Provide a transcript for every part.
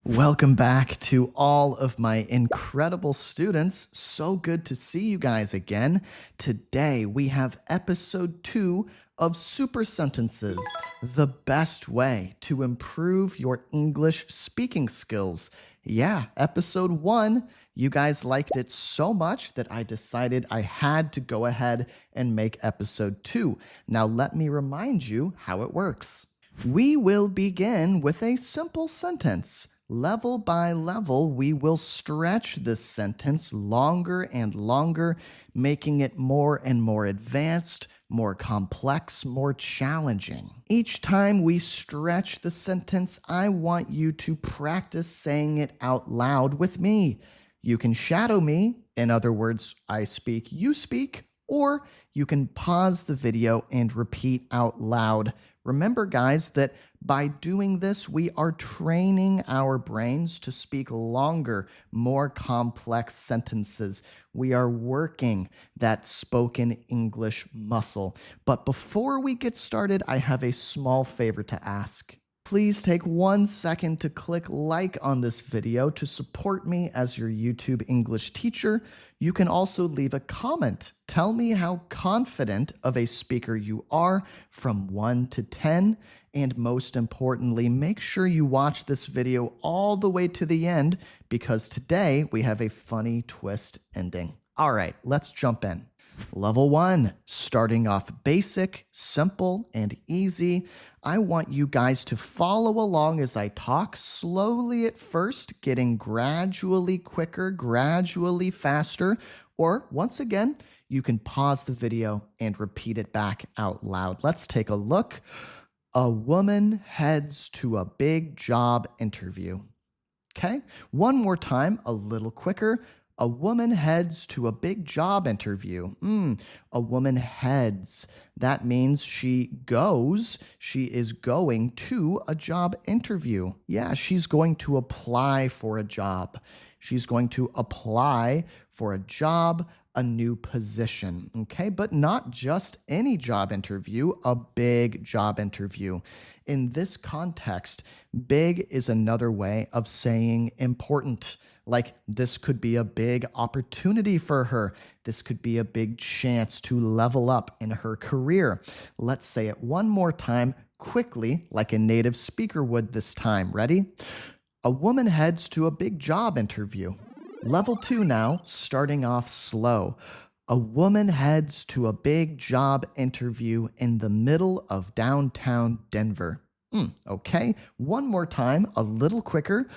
Welcome back to all of my incredible students. So good to see you guys again. Today we have episode 2 of Super Sentences, the best way to improve your English speaking skills. Yeah, episode 1, you guys liked it so much that I decided I had to go ahead and make episode 2. Now let me remind you how it works. We will begin with a simple sentence. Level by level, we will stretch this sentence longer and longer, making it more and more advanced, more complex, more challenging. Each time we stretch the sentence, I want you to practice saying it out loud with me. You can shadow me, in other words, I speak, you speak, or you can pause the video and repeat out loud. Remember, guys, that by doing this, we are training our brains to speak longer, more complex sentences. We are working that spoken English muscle. But before we get started, I have a small favor to ask. Please take 1 second to click like on this video to support me as your YouTube English teacher. You can also leave a comment. Tell me how confident of a speaker you are from 1 to 10. And most importantly, make sure you watch this video all the way to the end because today we have a funny twist ending. All right, let's jump in. Level 1, starting off basic, simple, and easy. I want you guys to follow along as I talk slowly at first, getting gradually quicker, gradually faster, or once again, you can pause the video and repeat it back out loud. Let's take a look. A woman heads to a big job interview. Okay, one more time, a little quicker. A woman heads to a big job interview. A woman heads. That means she goes. She is going to a job interview. Yeah, she's going to apply for a job. She's going to apply for a job, a new position, okay? But not just any job interview, a big job interview. In this context, big is another way of saying important. Like this could be a big opportunity for her. This could be a big chance to level up in her career. Let's say it one more time quickly, like a native speaker would this time. Ready? A woman heads to a big job interview. Level 2 now, starting off slow. A woman heads to a big job interview in the middle of downtown Denver. Okay, one more time, a little quicker.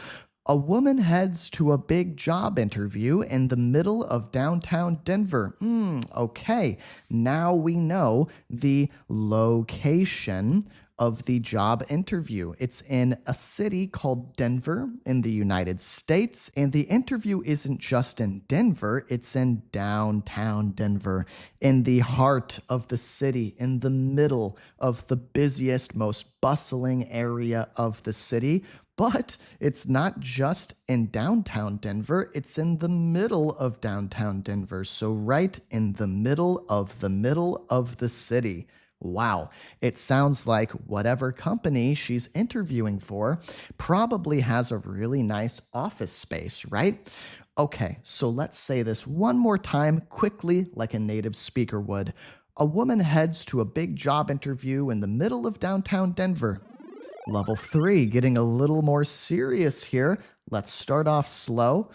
A woman heads to a big job interview in the middle of downtown Denver. Okay, now we know the location of the job interview. It's in a city called Denver in the United States. And the interview isn't just in Denver, it's in downtown Denver, in the heart of the city, in the middle of the busiest, most bustling area of the city. But it's not just in downtown Denver, it's in the middle of downtown Denver. So right in the middle of the city. Wow, it sounds like whatever company she's interviewing for probably has a really nice office space, right? Okay, so let's say this one more time quickly like a native speaker would. A woman heads to a big job interview in the middle of downtown Denver. Level 3, getting a little more serious here. Let's start off slow.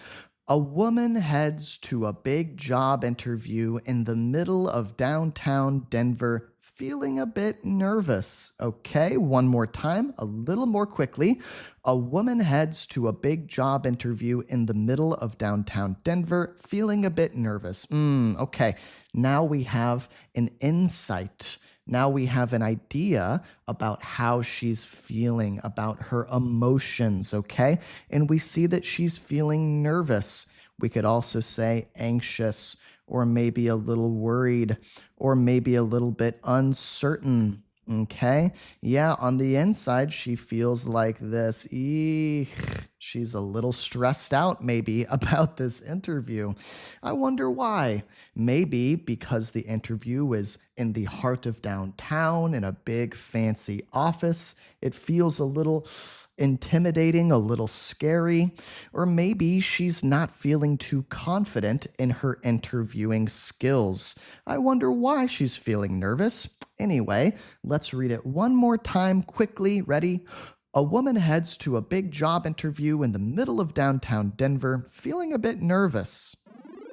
A woman heads to a big job interview in the middle of downtown Denver, feeling a bit nervous. Okay, one more time, a little more quickly. A woman heads to a big job interview in the middle of downtown Denver, feeling a bit nervous. Okay, now we have an insight. Now we have an idea about how she's feeling, about her emotions, okay? And we see that she's feeling nervous. We could also say anxious, or maybe a little worried, or maybe a little bit uncertain. Okay? Yeah, on the inside, she feels like this. Eek. She's a little stressed out, maybe, about this interview. I wonder why. Maybe because the interview is in the heart of downtown in a big fancy office. It feels a little intimidating, a little scary, or maybe she's not feeling too confident in her interviewing skills. I wonder why she's feeling nervous. Anyway, let's read it one more time quickly. Ready? A woman heads to a big job interview in the middle of downtown Denver, feeling a bit nervous.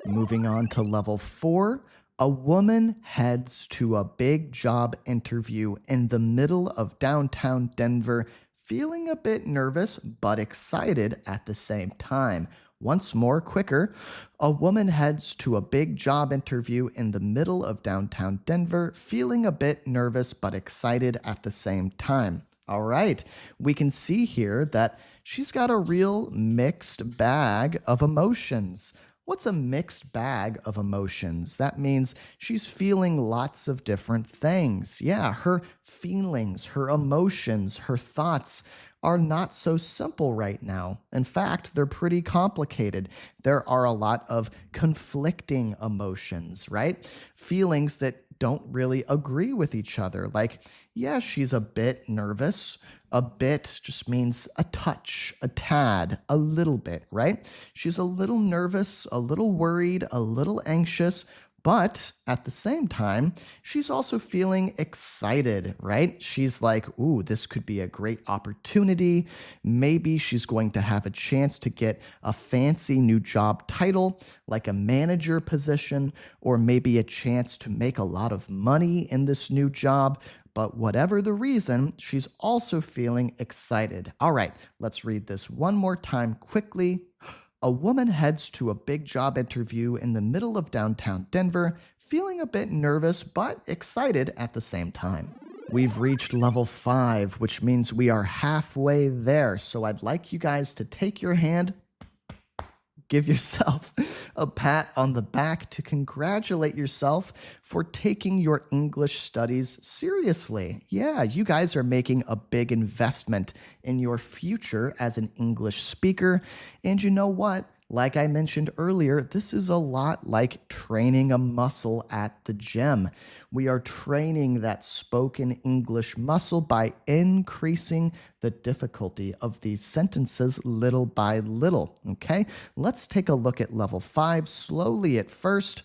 Moving on to level 4. A woman heads to a big job interview in the middle of downtown Denver, feeling a bit nervous but excited at the same time. Once more, quicker. A woman heads to a big job interview in the middle of downtown Denver, feeling a bit nervous but excited at the same time. All right, we can see here that she's got a real mixed bag of emotions. What's a mixed bag of emotions? That means she's feeling lots of different things. Yeah, her feelings, her emotions, her thoughts are not so simple right now. In fact, they're pretty complicated. There are a lot of conflicting emotions, right? Feelings that don't really agree with each other. Like, yeah, she's a bit nervous. A bit just means a touch, a tad, a little bit, right? She's a little nervous, a little worried, a little anxious, but at the same time, she's also feeling excited, right? She's like, ooh, this could be a great opportunity. Maybe she's going to have a chance to get a fancy new job title, like a manager position, or maybe a chance to make a lot of money in this new job. But whatever the reason, she's also feeling excited. All right, let's read this one more time quickly. A woman heads to a big job interview in the middle of downtown Denver, feeling a bit nervous but excited at the same time. We've reached level 5, which means we are halfway there. So I'd like you guys to take your hand, give yourself a pat on the back to congratulate yourself for taking your English studies seriously. Yeah, you guys are making a big investment in your future as an English speaker. And you know what? Like I mentioned earlier, this is a lot like training a muscle at the gym. We are training that spoken English muscle by increasing the difficulty of these sentences little by little. Okay, let's take a look at level 5 slowly at first.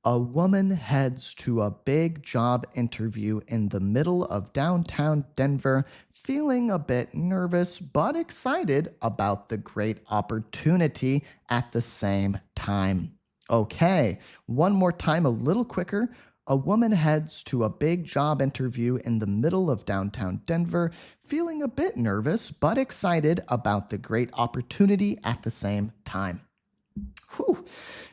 A woman heads to a big job interview in the middle of downtown Denver, feeling a bit nervous but excited about the great opportunity at the same time. Okay, one more time, a little quicker. A woman heads to a big job interview in the middle of downtown Denver, feeling a bit nervous but excited about the great opportunity at the same time. Whew,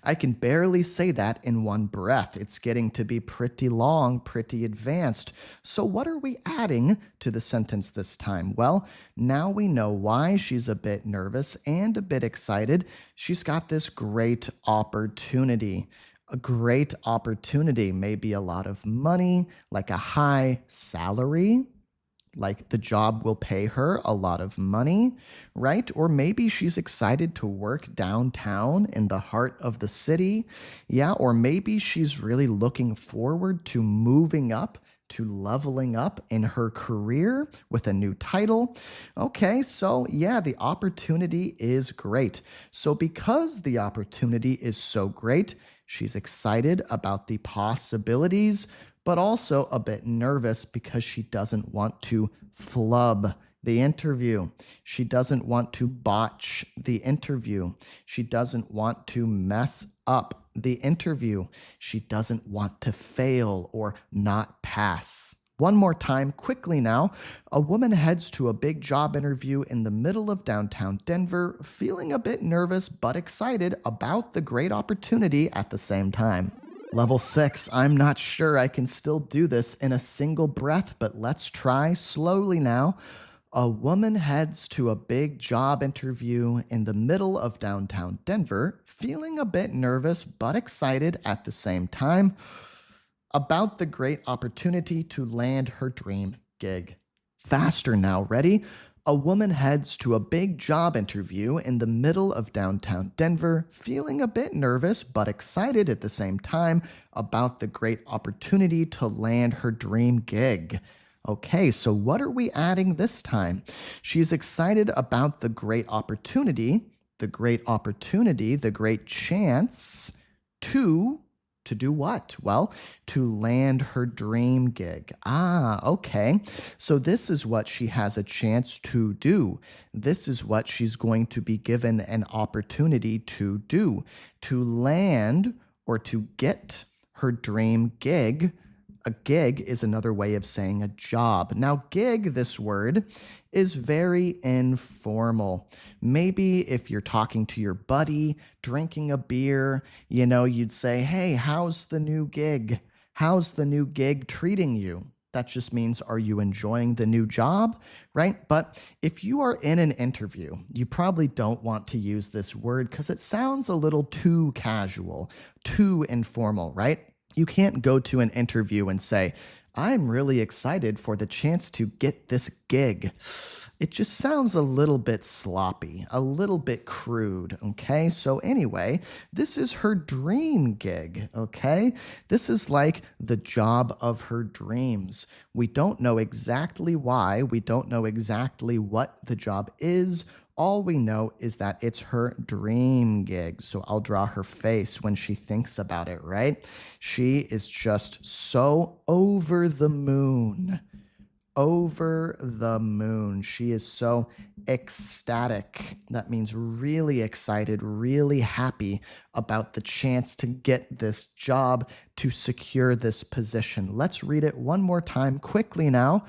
I can barely say that in one breath. It's getting to be pretty long, pretty advanced. So what are we adding to the sentence this time? Well, now we know why she's a bit nervous and a bit excited. She's got this great opportunity. A great opportunity, maybe a lot of money, like a high salary, like the job will pay her a lot of money, right? Or maybe she's excited to work downtown in the heart of the city. Yeah, or maybe she's really looking forward to moving up, to leveling up in her career with a new title. Okay, so yeah, the opportunity is great. So because the opportunity is so great, she's excited about the possibilities, but also a bit nervous because she doesn't want to flub the interview. She doesn't want to botch the interview. She doesn't want to mess up the interview. She doesn't want to fail or not pass. One more time, quickly now. A woman heads to a big job interview in the middle of downtown Denver, feeling a bit nervous but excited about the great opportunity at the same time. Level 6, I'm not sure I can still do this in a single breath, but let's try slowly now. A woman heads to a big job interview in the middle of downtown Denver, feeling a bit nervous but excited at the same time about the great opportunity to land her dream gig. Faster now, ready? A woman heads to a big job interview in the middle of downtown Denver, feeling a bit nervous but excited at the same time about the great opportunity to land her dream gig. Okay, so what are we adding this time? She's excited about the great chance to to do what? Well, to land her dream gig. Ah, okay. So this is what she has a chance to do. This is what she's going to be given an opportunity to do, to land or to get her dream gig. A gig is another way of saying a job. Now, gig, this word, is very informal. Maybe if you're talking to your buddy, drinking a beer, you'd say, hey, how's the new gig? How's the new gig treating you? That just means, are you enjoying the new job, right? But if you are in an interview, you probably don't want to use this word because it sounds a little too casual, too informal, right? You can't go to an interview and say, I'm really excited for the chance to get this gig. It just sounds a little bit sloppy, a little bit crude, okay? So anyway, this is her dream gig, okay? This is like the job of her dreams. We don't know exactly why. We don't know exactly what the job is. All we know is that it's her dream gig. So I'll draw her face when she thinks about it, right? She is just so over the moon. Over the moon. She is so ecstatic. That means really excited, really happy about the chance to get this job, to secure this position. Let's read it one more time quickly now.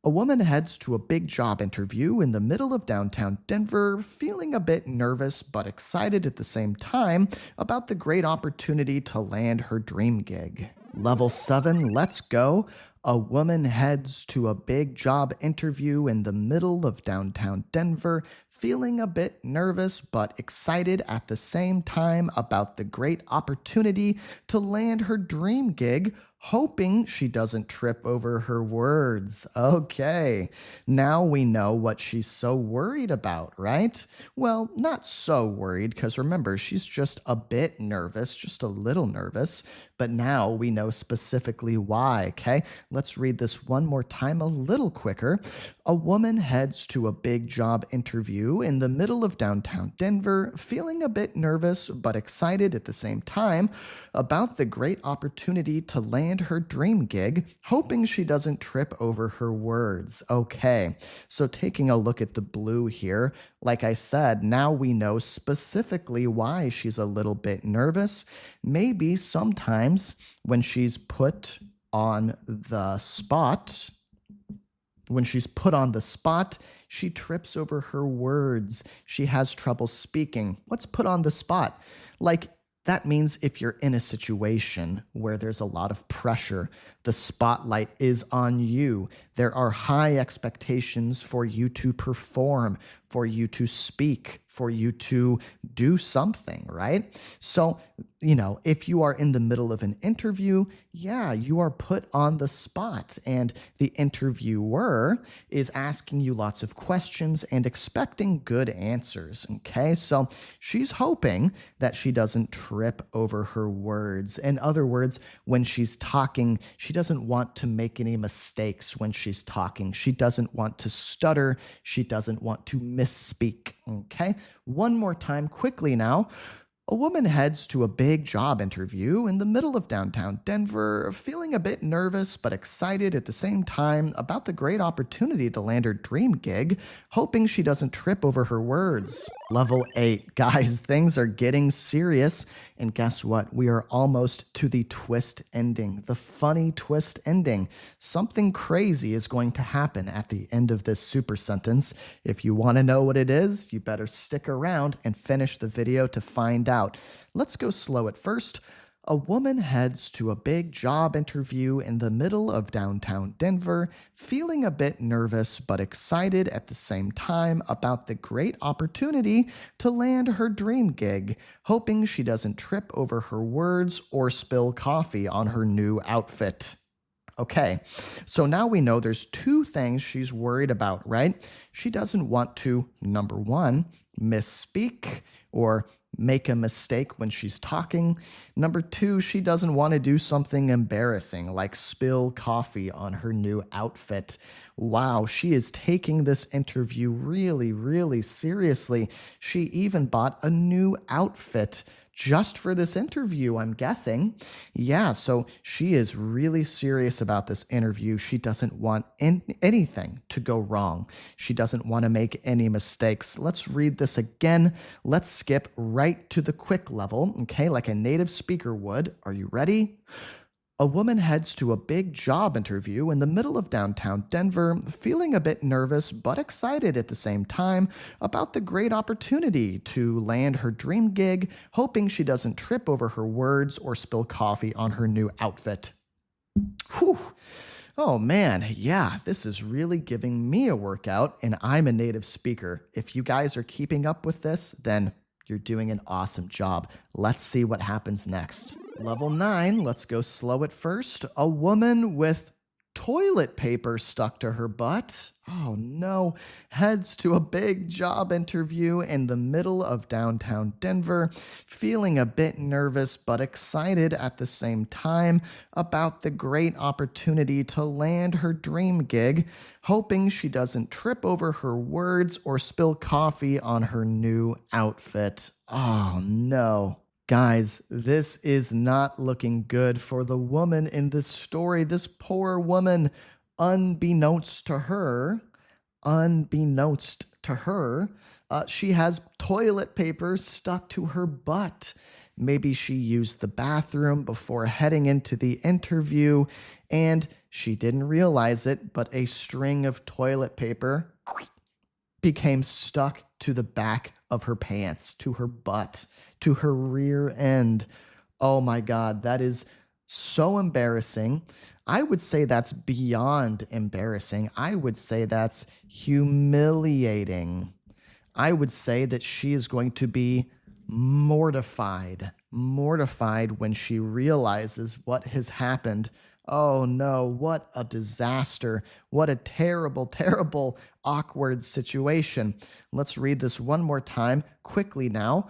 A woman heads to a big job interview in the middle of downtown Denver, feeling a bit nervous but excited at the same time about the great opportunity to land her dream gig. Level 7, let's go. A woman heads to a big job interview in the middle of downtown Denver, feeling a bit nervous but excited at the same time about the great opportunity to land her dream gig, hoping she doesn't trip over her words. Okay, now we know what she's so worried about, right? Well, not so worried, because remember, she's just a bit nervous, just a little nervous, but now we know specifically why, okay? Let's read this one more time a little quicker. A woman heads to a big job interview in the middle of downtown Denver, feeling a bit nervous but excited at the same time about the great opportunity to land her dream gig, hoping she doesn't trip over her words. Okay, so taking a look at the blue here, like I said, now we know specifically why she's a little bit nervous. Maybe sometimes when she's put on the spot, she trips over her words. She has trouble speaking. What's put on the spot? Like, that means if you're in a situation where there's a lot of pressure, the spotlight is on you. There are high expectations for you to perform, for you to speak, for you to do something, right? So, if you are in the middle of an interview, yeah, you are put on the spot, and the interviewer is asking you lots of questions and expecting good answers, okay? So she's hoping that she doesn't trip over her words. In other words, when she's talking, she doesn't want to make any mistakes when she's talking. She doesn't want to stutter. She doesn't want to misspeak, okay? One more time quickly now. A woman heads to a big job interview in the middle of downtown Denver, feeling a bit nervous but excited at the same time about the great opportunity to land her dream gig, hoping she doesn't trip over her words. Level 8. Guys, things are getting serious. And guess what? We are almost to the twist ending, the funny twist ending. Something crazy is going to happen at the end of this super sentence. If you want to know what it is, you better stick around and finish the video to find out. Let's go slow at first. A woman heads to a big job interview in the middle of downtown Denver, feeling a bit nervous but excited at the same time about the great opportunity to land her dream gig, hoping she doesn't trip over her words or spill coffee on her new outfit. Okay, so now we know there's two things she's worried about, right? She doesn't want to, number one, misspeak or make a mistake when she's talking. Number two, she doesn't want to do something embarrassing like spill coffee on her new outfit. Wow, she is taking this interview really, really seriously. She even bought a new outfit just for this interview, I'm guessing. Yeah, so she is really serious about this interview. She doesn't want anything to go wrong. She doesn't want to make any mistakes. Let's read this again. Let's skip right to the quick level, okay, like a native speaker would. Are you ready? A woman heads to a big job interview in the middle of downtown Denver, feeling a bit nervous but excited at the same time about the great opportunity to land her dream gig, hoping she doesn't trip over her words or spill coffee on her new outfit. Whew. Oh man, yeah, this is really giving me a workout, and I'm a native speaker. If you guys are keeping up with this, then you're doing an awesome job. Let's see what happens next. Level 9, let's go slow at first. A woman with toilet paper stuck to her butt, oh no, heads to a big job interview in the middle of downtown Denver, feeling a bit nervous but excited at the same time about the great opportunity to land her dream gig, hoping she doesn't trip over her words or spill coffee on her new outfit. Oh no. Guys, this is not looking good for the woman in this story. This poor woman, unbeknownst to her, she has toilet paper stuck to her butt. Maybe she used the bathroom before heading into the interview, and she didn't realize it, but a string of toilet paper became stuck to the back of her pants, to her butt, to her rear end. Oh my God, that is so embarrassing. I would say that's beyond embarrassing. I would say that's humiliating. I would say that she is going to be mortified when she realizes what has happened. Oh no, what a disaster. What a terrible, terrible, awkward situation. Let's read this one more time, quickly now.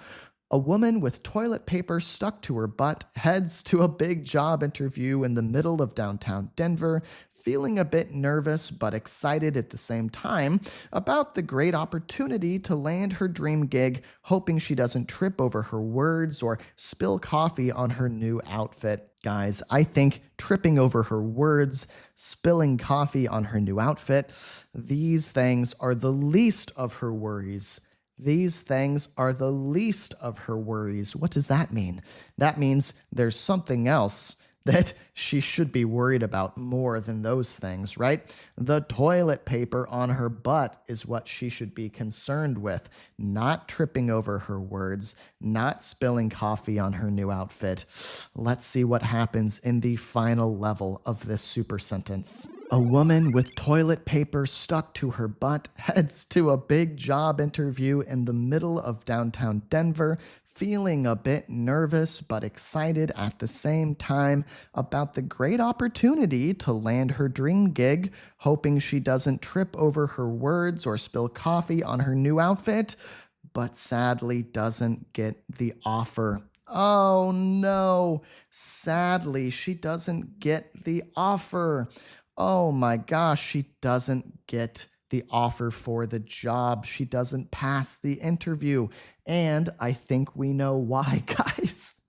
A woman with toilet paper stuck to her butt heads to a big job interview in the middle of downtown Denver, feeling a bit nervous but excited at the same time about the great opportunity to land her dream gig, hoping she doesn't trip over her words or spill coffee on her new outfit. Guys, I think tripping over her words, spilling coffee on her new outfit, these things are the least of her worries. These things are the least of her worries. What does that mean? That means there's something else that she should be worried about more than those things, right? The toilet paper on her butt is what she should be concerned with, not tripping over her words, not spilling coffee on her new outfit. Let's see what happens in the final level of this super sentence. A woman with toilet paper stuck to her butt heads to a big job interview in the middle of downtown Denver, feeling a bit nervous but excited at the same time about the great opportunity to land her dream gig, hoping she doesn't trip over her words or spill coffee on her new outfit, but sadly doesn't get the offer. Oh no, sadly she doesn't get the offer. Oh my gosh, she doesn't get the offer for the job. She doesn't pass the interview. And I think we know why, guys.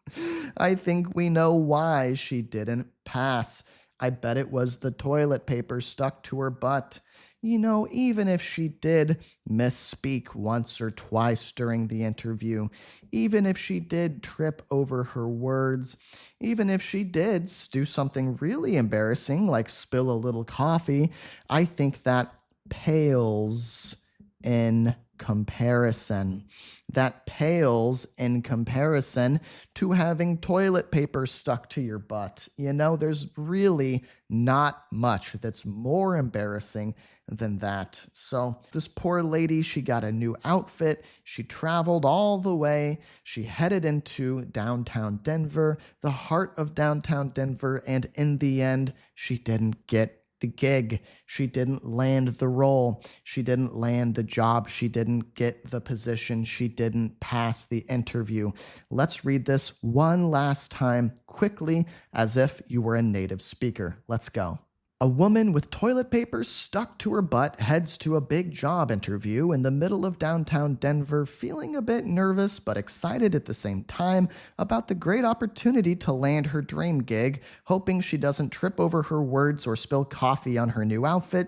I think we know why she didn't pass. I bet it was the toilet paper stuck to her butt. You know, even if she did misspeak once or twice during the interview, even if she did trip over her words, even if she did do something really embarrassing like spill a little coffee, I think that pales in comparison. That pales in comparison to having toilet paper stuck to your butt. You know, there's really not much that's more embarrassing than that. So this poor lady, she got a new outfit. She traveled all the way. She headed into downtown Denver, the heart of downtown Denver, and in the end, she didn't get the gig. She didn't land the role. She didn't land the job. She didn't get the position. She didn't pass the interview. Let's read this one last time quickly as if you were a native speaker. Let's go. A woman with toilet paper stuck to her butt heads to a big job interview in the middle of downtown Denver, feeling a bit nervous but excited at the same time about the great opportunity to land her dream gig, hoping she doesn't trip over her words or spill coffee on her new outfit,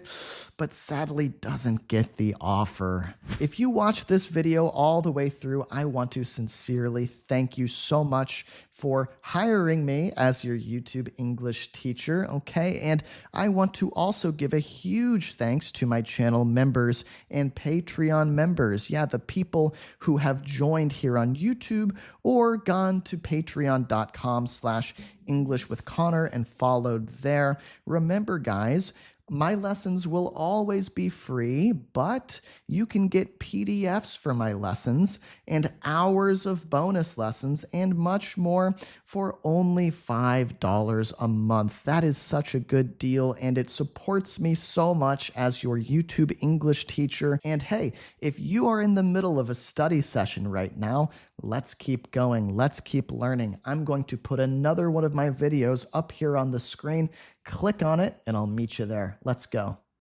but sadly doesn't get the offer. If you watched this video all the way through, I want to sincerely thank you so much for hiring me as your YouTube English teacher, okay? And I want to also give a huge thanks to my channel members and Patreon members. Yeah, the people who have joined here on YouTube or gone to patreon.com/EnglishWithConnor and followed there. Remember, guys, my lessons will always be free, but you can get PDFs for my lessons and hours of bonus lessons and much more for only $5 a month. That is such a good deal, and it supports me so much as your YouTube English teacher. And hey, if you are in the middle of a study session right now, let's keep going. Let's keep learning. I'm going to put another one of my videos up here on the screen. Click on it, and I'll meet you there. Let's go.